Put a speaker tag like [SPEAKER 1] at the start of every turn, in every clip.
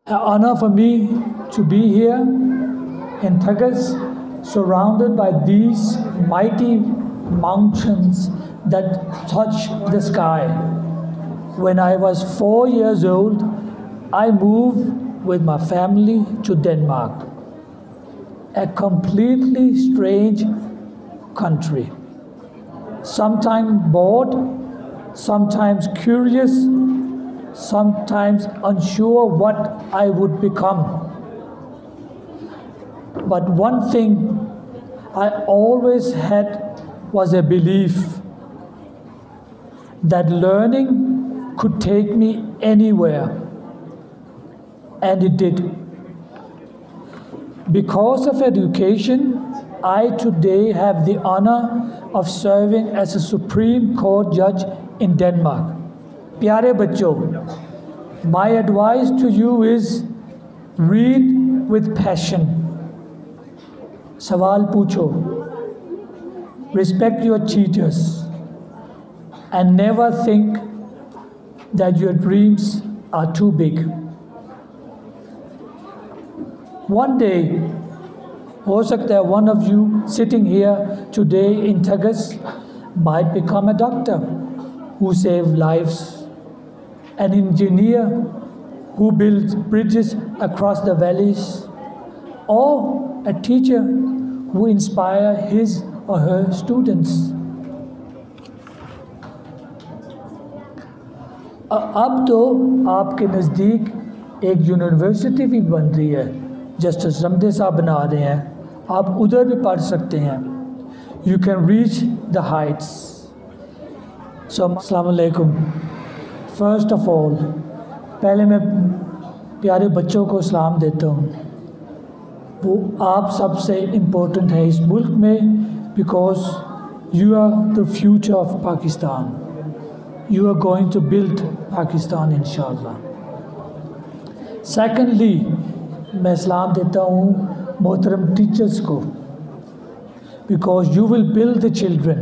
[SPEAKER 1] An honor for me to be here in Tagas, surrounded by these mighty mountains that touch the sky. When I was 4 years old, I moved with my family to Denmark, a completely strange country. Sometimes bored, sometimes curious, sometimes unsure what I would become. But one thing I always had was a belief that learning could take me anywhere, and it did. Because of education, I today have the honor of serving as a Supreme Court judge in Denmark. Pyare bachcho, my advice to you is read with passion. Sawal pucho. Respect your teachers. And never think that your dreams are too big. One day, ho sakta hai one of you sitting here today in Tagas might become a doctor who saves lives, an engineer who builds bridges across the valleys, or a teacher who inspires his or her students. अब तो आपके नज़दीक एक university भी बन रही है, justice Ramday साहब बना रहे हैं, आप उधर भी पढ़ सकते हैं. You can reach the heights. So, अस्सलाम वालेकुम. First of all, पहले मैं प्यारे बच्चों को सलाम देता हूँ. वो आप सबसे इम्पोर्टेंट है इस मुल्क में, because you are the future of Pakistan. You are going to build Pakistan inshallah. Secondly, मैं सलाम देता हूँ मोहतरम टीचर्स को, because you will build the children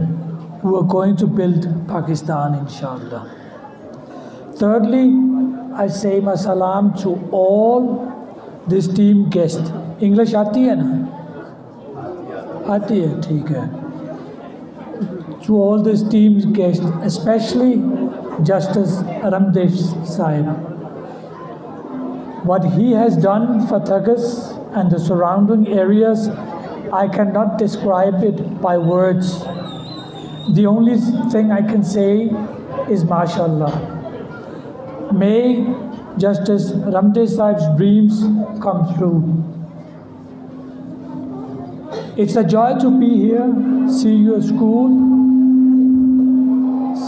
[SPEAKER 1] who are going to build Pakistan inshallah. Thirdly, I say my salam to all this team guests. English आती है ना? आती है, ठीक है. To all this team guests, especially Justice Ramdesh Sahib. What he has done for Tagas and the surrounding areas, I cannot describe it by words. The only thing I can say is MashaAllah. May Justice Ramdesh Sahib's dreams come true. It's a joy to be here, see your school,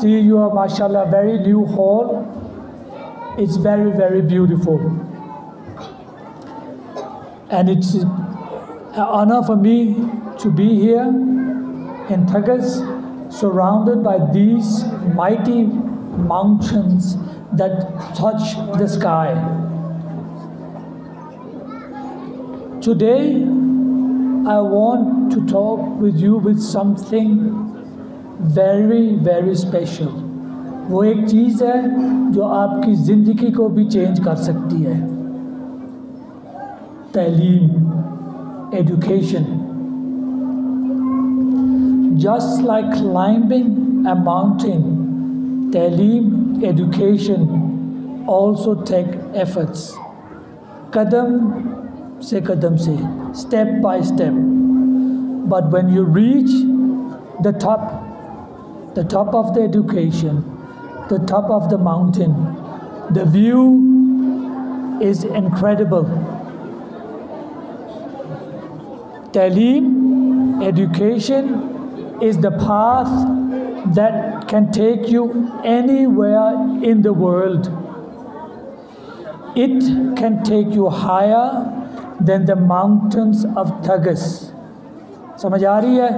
[SPEAKER 1] see your MashaAllah very new hall. It's very, very beautiful. And it's an honor for me to be here in Tagas, surrounded by these mighty mountains that touch the sky. Today, I want to talk with you with something very, very special. वो एक चीज़ है जो आपकी ज़िंदगी को भी change कर सकती है. तालीम, education. Just like climbing a mountain, तालीम, education also take efforts. कदम से कदम से, step by step. But when you reach the top of the education, the top of the mountain, the view is incredible. Taaleem, education, is the path that can take you anywhere in the world. It can take you higher than the mountains of Tagas. समझ आ रही है?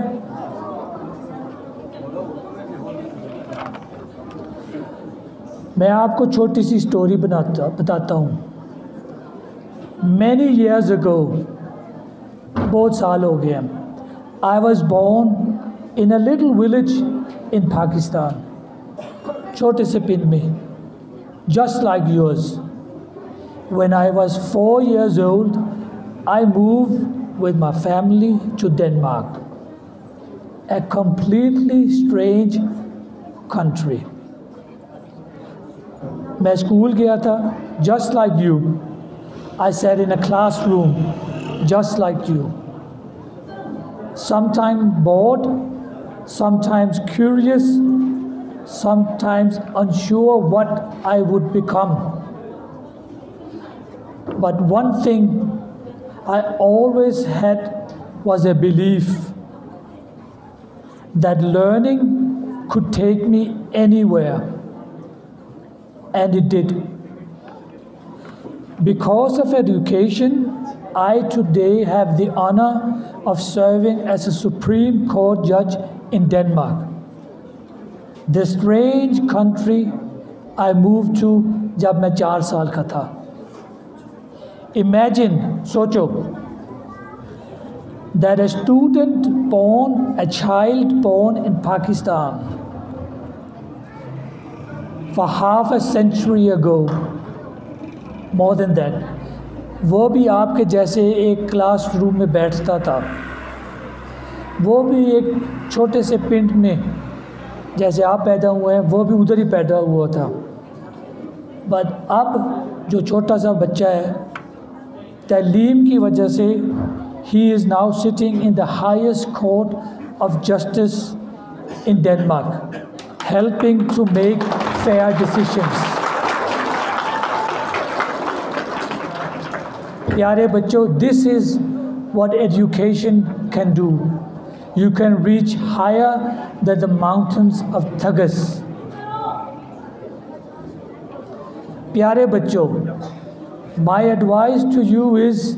[SPEAKER 1] मैं आपको छोटी सी story बताता हूँ. Many years ago, बहुत साल हो गए, I was born in a little village in Pakistan, छोटे से पिंड में, just like yours. When I was 4 years old, I moved with my family to Denmark, a completely strange country. मैं school गया था, just like you. I sat in a classroom, just like you. Sometimes bored, sometimes curious, sometimes unsure what I would become. But one thing I always had was a belief that learning could take me anywhere. And it did. Because of education, I today have the honor of serving as a Supreme Court judge in Denmark, the strange country I moved to जब मैं 4 साल का था. Imagine, सोचो, that a child born in Pakistan for half a century ago, more than that, वो भी आपके जैसे एक क्लासरूम में बैठता था, वो भी एक छोटे से पिंड में जैसे आप पैदा हुए हैं, वो भी उधर ही पैदा हुआ था. बट अब जो छोटा सा बच्चा है, तालीम की वजह से he is now sitting in the highest court of justice in Denmark, helping to make fair decisions. प्यारे बच्चों, this is what education can do. You can reach higher than the mountains of Tagus. प्यारे बच्चों, my advice to you is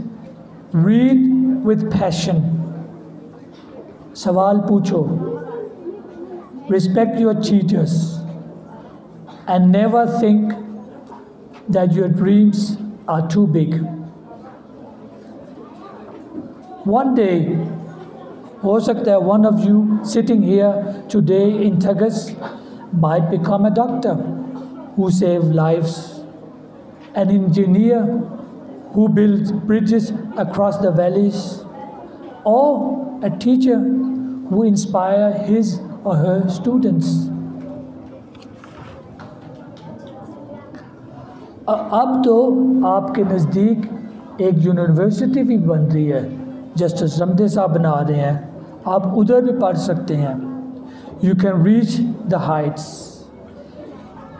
[SPEAKER 1] read with passion. सवाल पूछो, respect your teachers, and never think that your dreams are too big. One day, हो सकता है one of you sitting here today in Tagus might become a doctor who saves lives, an engineer who builds bridges across the valleys, or a teacher who inspires his or her students. अब तो आपके नज़दीक एक university भी बन रही है, justice Ramday साहब बना रहे हैं, आप उधर भी पढ़ सकते हैं. You can reach the heights.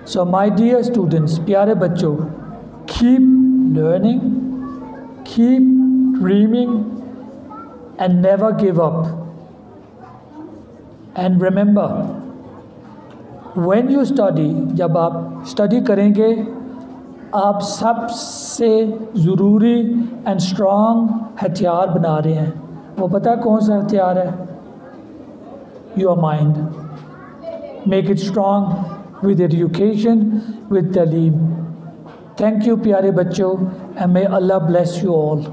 [SPEAKER 1] So my dear students, प्यारे बच्चों, keep learning, keep dreaming, and never give up. And remember, when you study, जब आप स्टडी करेंगे, आप सबसे ज़रूरी एंड स्ट्रॉन्ग हथियार बना रहे हैं. वो पता है कौन सा हथियार है? Your mind. Make it strong with education, with तालीम. थैंक यू प्यारे बच्चों, and may Allah bless you all.